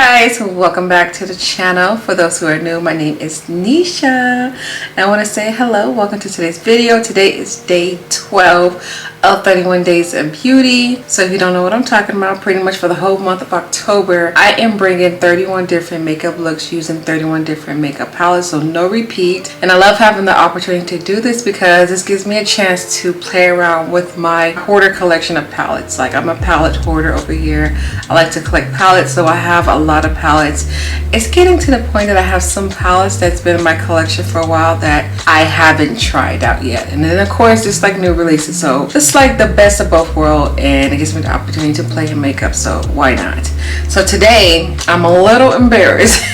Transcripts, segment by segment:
guys, welcome back to the channel. For those who are new, my name is Nisha and I want to say hello. Welcome to today's video. Today is day 12 of 31 days of beauty. So if you don't know what I'm talking about, pretty much for the whole month of October I am bringing 31 different makeup looks using 31 different makeup palettes, so no repeat. And I love having the opportunity to do this because this gives me a chance to play around with my hoarder collection of palettes. Like, I'm a palette hoarder over here. I like to collect palettes, so I have a lot of palettes. It's getting to the point that I have some palettes that's been in my collection for a while that I haven't tried out yet. And then of course it's like new releases, so it's like the best of both worlds, and it gives me the opportunity to play in makeup, so why not? So today I'm a little embarrassed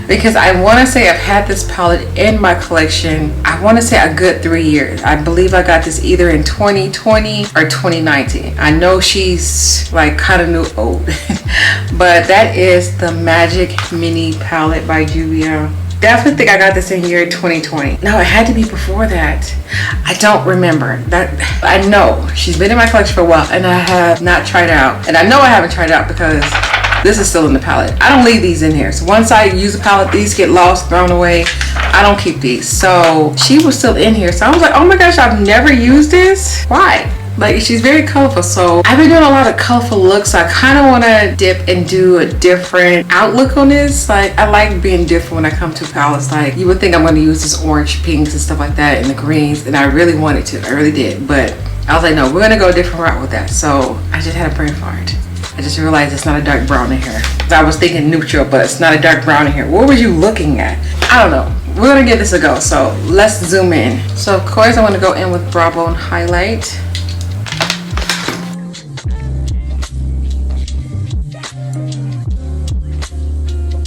because I want to say I've had this palette in my collection, I want to say a good 3 years. I believe I got this either in 2020 or 2019. I know she's like kind of new old but that is the Magic Mini palette by Juvias. Definitely think I got this in year 2020. No, it had to be before that. I don't remember that. I know she's been in my collection for a while and I have not tried out, and I know I haven't tried it out because this is still in the palette. I don't leave these in here, so once I use a palette, these get lost, thrown away. I don't keep these. So she was still in here, so I was like, oh my gosh, I've never used this. Why? Like, she's very colorful, so I've been doing a lot of colorful looks, so I kind of want to dip and do a different outlook on this. Like, I like being different when I come to palettes. Like, you would think I'm going to use this orange pinks and stuff like that and the greens, and I really wanted to. I really did, but I was like, no, we're going to go a different route with that. So I just had a brain fart. I just realized it's not a dark brown in here. I was thinking neutral, but it's not a dark brown in here. What were you looking at? I don't know. We're going to give this a go, so let's zoom in. So of course I want to go in with Brow Bone Highlight.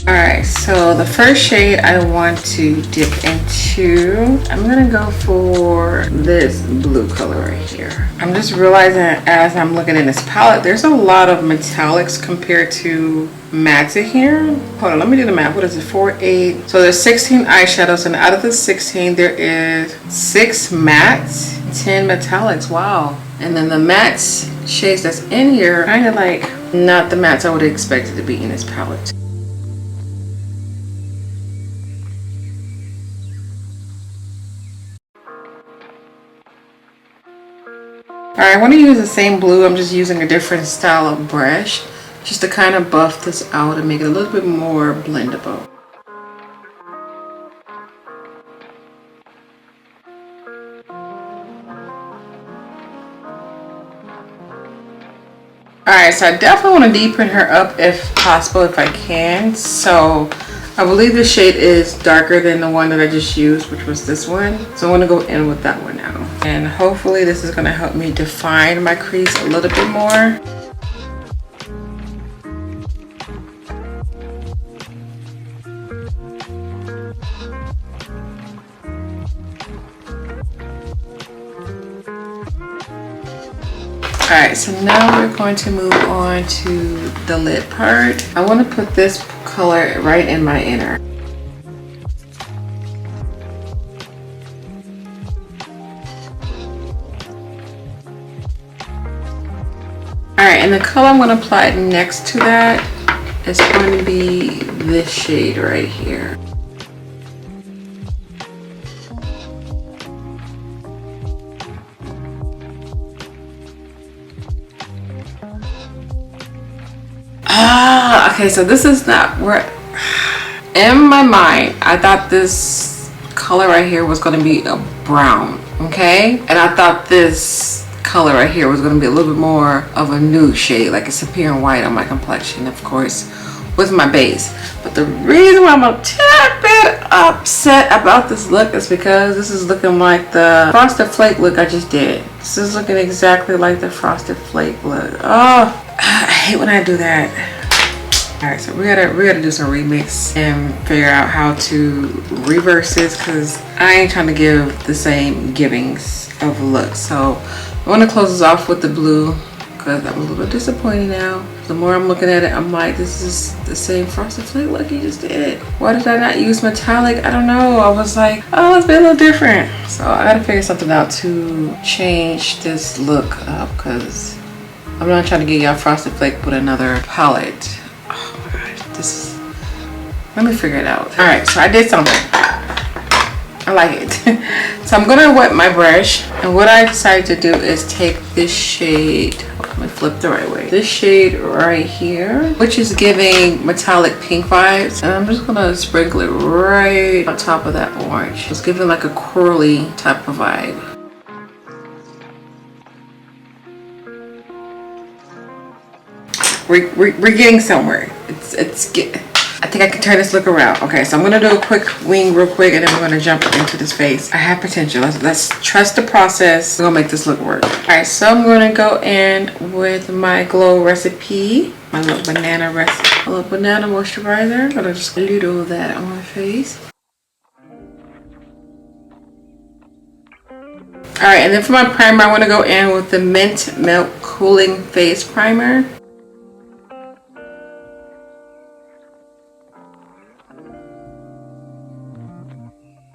Alright, so the first shade I want to dip into, I'm gonna go for this blue color right here. I'm just realizing as I'm looking in this palette, there's a lot of metallics compared to mattes in here. Hold on, let me do the math. What is it? 4, 8. So there's 16 eyeshadows, and out of the 16, there is 6 mattes, 10 metallics. Wow. And then the mattes shades that's in here, kind of like not the mattes I would have expected to be in this palette. Alright, I want to use the same blue. I'm just using a different style of brush just to kind of buff this out and make it a little bit more blendable. Alright, so I definitely want to deepen her up if possible, if I can. So I believe the shade is darker than the one that I just used, which was this one. So I want to go in with that one now. And hopefully this is going to help me define my crease a little bit more. Alright, so now we're going to move on to the lid part. I want to put this color right in my inner. Alright, and the color I'm going to apply next to that is going to be this shade right here. Okay, so this is not where, in my mind, I thought this color right here was going to be a brown, okay? And I thought this color right here was going to be a little bit more of a nude shade, like it's appearing white on my complexion, of course, with my base. But the reason why I'm a tad bit upset about this look is because this is looking like the Frosted Flake look I just did. This is looking exactly like the Frosted Flake look. Oh, I hate when I do that. Alright, so we gotta do some remix and figure out how to reverse this, because I ain't trying to give the same givings of looks. So I want to close this off with the blue because I'm a little bit disappointed now. The more I'm looking at it, I'm like, this is the same Frosted Flake look you just did. Why did I not use metallic? I don't know. I was like, oh, let's be a little different. So I gotta figure something out to change this look up, because I'm not trying to get y'all Frosted Flake with another palette. Oh my gosh, this. Let me figure it out. All right, so I did something. I like it. So I'm gonna wet my brush, and what I decided to do is take this shade. Let me flip the right way. This shade right here, which is giving metallic pink vibes, and I'm just gonna sprinkle it right on top of that orange. It's giving like a corally type of vibe. We're getting somewhere. I think I can turn this look around. Okay, so I'm gonna do a quick wing real quick, and then we're gonna jump into this face. I have potential. Let's trust the process. We're gonna make this look work. All right, so I'm gonna go in with my Glow recipe, my little banana recipe, a little banana moisturizer. I'm gonna just little that on my face. All right, and then for my primer, I want to go in with the Mint Milk Cooling Face Primer.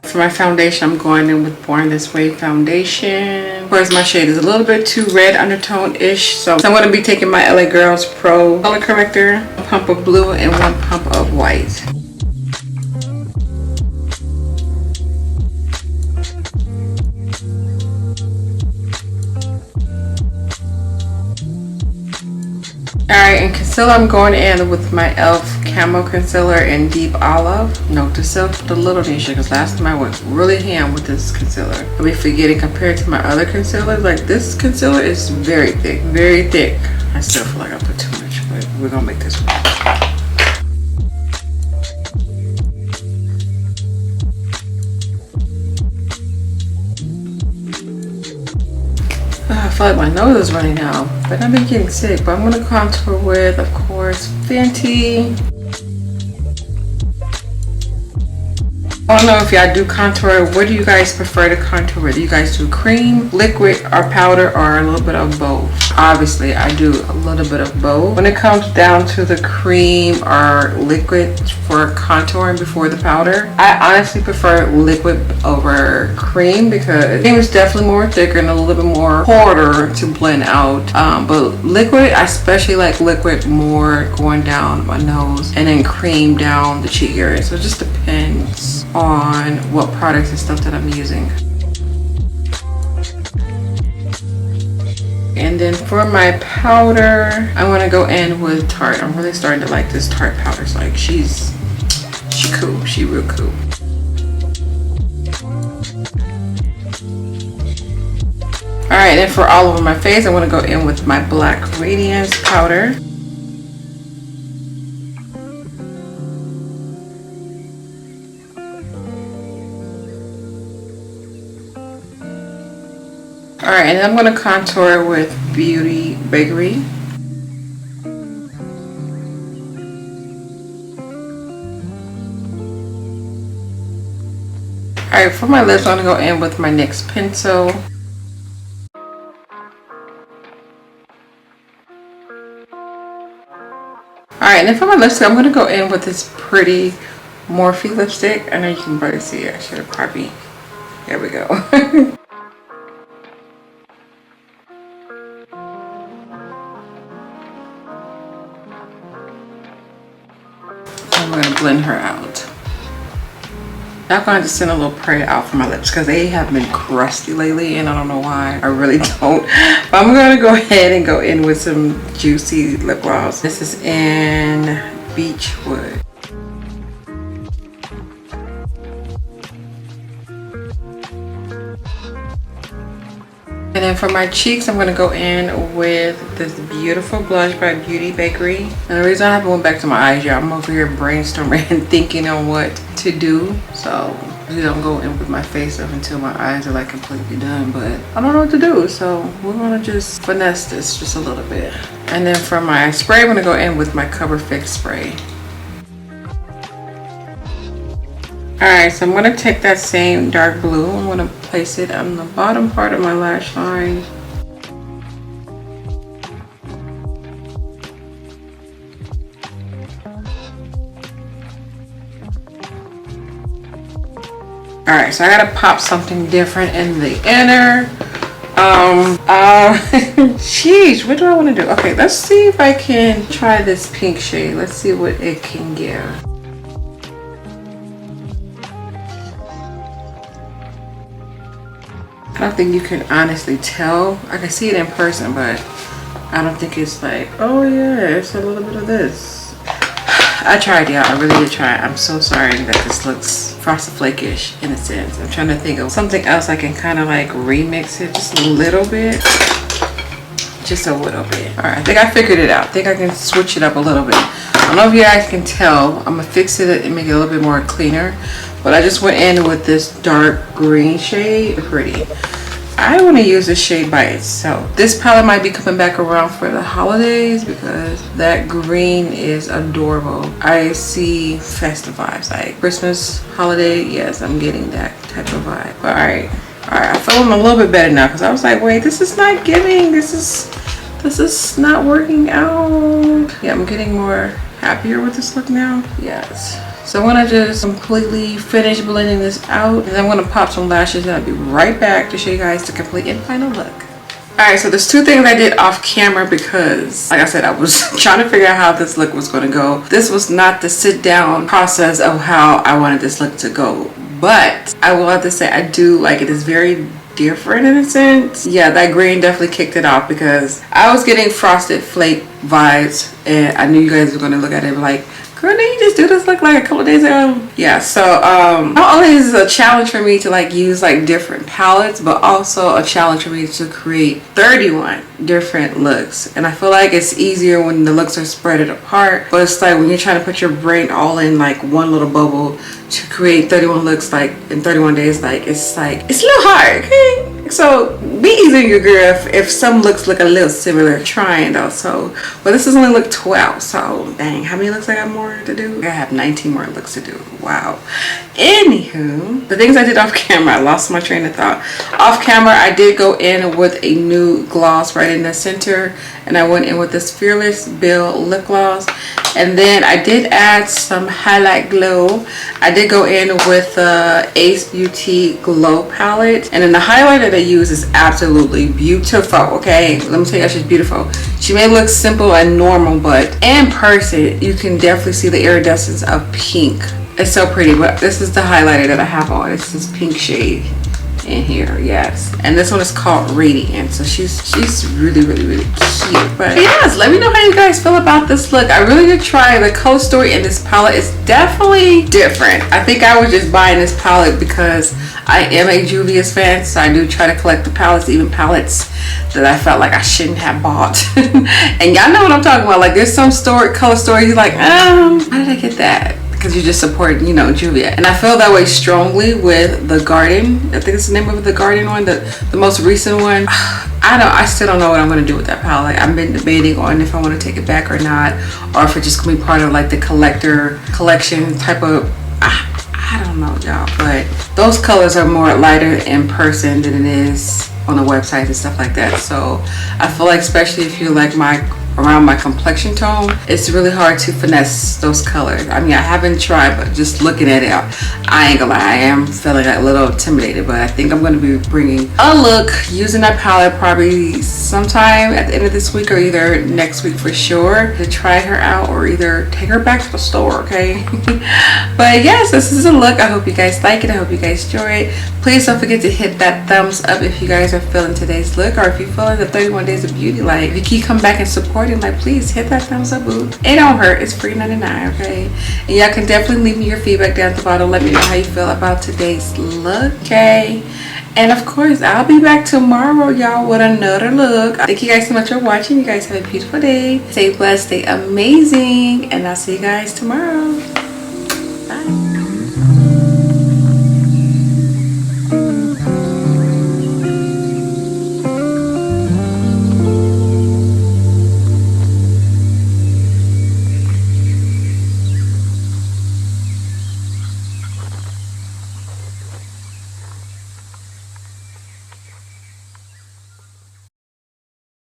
For my foundation, I'm going in with Born This Way foundation. Of course, my shade is a little bit too red undertone-ish, so I'm going to be taking my LA Girls Pro color corrector, a pump of blue and 1 pump of white. Alright, and concealer, I'm going in with my e.l.f. Camo Concealer in Deep Olive. Note to self, the little Nisha, because last time I went really ham with this concealer. I'll be forgetting compared to my other concealers, like this concealer is very thick, very thick. I still feel like I put too much, but we're going to make this work. I feel like my nose is running out, but I've been getting sick. But I'm going to contour with, of course, Fenty. I don't know if y'all do contour. What do you guys prefer to contour with? Do you guys do cream, liquid, or powder, or a little bit of both? Obviously, I do a little bit of both. When it comes down to the cream or liquid for contouring before the powder, I honestly prefer liquid over cream because cream is definitely more thicker and a little bit more harder to blend out. But liquid, I especially like liquid more going down my nose, and then cream down the cheek area. So it just depends on what products and stuff that I'm using. And then for my powder, I want to go in with Tarte. I'm really starting to like this Tarte powder. It's like she cool. She real cool. All right, and for all over my face, I want to go in with my Black Radiance powder. Alright, and then I'm going to contour with BAKERIE. Alright, for my lips, I'm going to go in with my NYX pencil. Alright, and then for my lipstick, I'm going to go in with this pretty Morphe lipstick. I know you can barely see it. I should have probably... There we go. I'm going to blend her out. Now I'm going to send a little prayer out for my lips because they have been crusty lately and I don't know why. I really don't. But I'm going to go ahead and go in with some juicy lip gloss. This is in Beechwood. And then for my cheeks, I'm going to go in with this beautiful blush by BAKERIE. And the reason I haven't went back to my eyes yet, I'm over here brainstorming and thinking on what to do. So I don't go in with my face up until my eyes are like completely done. But I don't know what to do. So we're going to just finesse this just a little bit. And then for my spray, I'm going to go in with my Cover Fix spray. Alright, so I'm going to take that same dark blue. I'm going to place it on the bottom part of my lash line. Alright, so I got to pop something different in the inner. Sheesh, what do I want to do? Okay, let's see if I can try this pink shade. Let's see what it can give. I don't think you can honestly tell. I can see it in person, but I don't think it's like, oh yeah, it's a little bit of this. I tried, y'all. I really did try. I'm so sorry that this looks frosted flake-ish in a sense. I'm trying to think of something else I can kind of like remix it just a little bit. Just a little bit. All right, I think I figured it out. I think I can switch it up a little bit. I don't know if you guys can tell. I'm gonna fix it and make it a little bit more cleaner. But I just went in with this dark green shade. Pretty. I want to use this shade by itself. This palette might be coming back around for the holidays because that green is adorable. I see festive vibes, like Christmas, holiday. Yes, I'm getting that type of vibe. But all right, I'm feeling a little bit better now because I was like, wait, this is not giving. This is not working out. Yeah, I'm getting more happier with this look now. Yes. So I'm gonna just completely finish blending this out, and I'm gonna pop some lashes, and I'll be right back to show you guys the complete and final look. Alright, so there's two things I did off camera because, like I said, I was trying to figure out how this look was gonna go. This was not the sit down process of how I wanted this look to go, but I will have to say I do like it. It's very different in a sense. Yeah, that green definitely kicked it off because I was getting frosted flake vibes, and I knew you guys were gonna look at it like, girl, didn't you just do this look like a couple days ago? Yeah, so not only is it a challenge for me to like use like different palettes, but also a challenge for me to create 31 different looks. And I feel like it's easier when the looks are spread apart, but it's like when you're trying to put your brain all in like one little bubble to create 31 looks like in 31 days, it's a little hard, okay? So be easy on your girl if some looks look a little similar. Trying though. So, but this is only look 12. So dang, how many looks I got more to do? I have 19 more looks to do. Wow. Anywho, the things I did off camera, I lost my train of thought. Off camera, I did go in with a new gloss right in the center, and I went in with this Fearless Bill lip gloss, and then I did add some highlight glow. I did go in with the Ace Beauty Glow palette, and then the highlighter I use is absolutely beautiful. Okay, let me tell you, she's beautiful. She may look simple and normal, but in person you can definitely see the iridescence of pink. It's so pretty. But this is the highlighter that I have on. It's this pink shade in here. Yes, and this one is called Radiant. So she's really cute. But yes, let me know how you guys feel about this look. I really did try. The color story in this palette is definitely different. I think I was just buying this palette because I am a Juvias fan, so I do try to collect the palettes, even palettes that I felt like I shouldn't have bought. And y'all know what I'm talking about. Like there's some color story you're like, how did I get that? Because you just support, you know, Juvia. And I feel that way strongly with the Garden. I think it's the name of the Garden one, the most recent one. I still don't know what I'm going to do with that palette. I've been debating on if I want to take it back or not, or if it's just going to be part of like the collection type of, I don't know, y'all. But those colors are more lighter in person than it is on the websites and stuff like that. So I feel like, especially if you like around my complexion tone, it's really hard to finesse those colors. I mean, I haven't tried, but just looking at it, I ain't gonna lie, I am feeling a little intimidated. But I think I'm gonna be bringing a look using that palette probably sometime at the end of this week or either next week for sure, to try her out or either take her back to the store, okay? But yes, this is a look. I hope you guys like it. I hope you guys enjoy it. Please don't forget to hit that thumbs up if you guys are feeling today's look, or if you're feeling the 31 Days of Beauty. Like, if you keep coming back and supporting, like, please hit that thumbs up, boo. It don't hurt. It's free 99, okay? And y'all can definitely leave me your feedback down at the bottom. Let me know how you feel about today's look, okay? And of course, I'll be back tomorrow, y'all, with another look. Thank you guys so much for watching. You guys have a beautiful day. Stay blessed, stay amazing, and I'll see you guys tomorrow. Bye.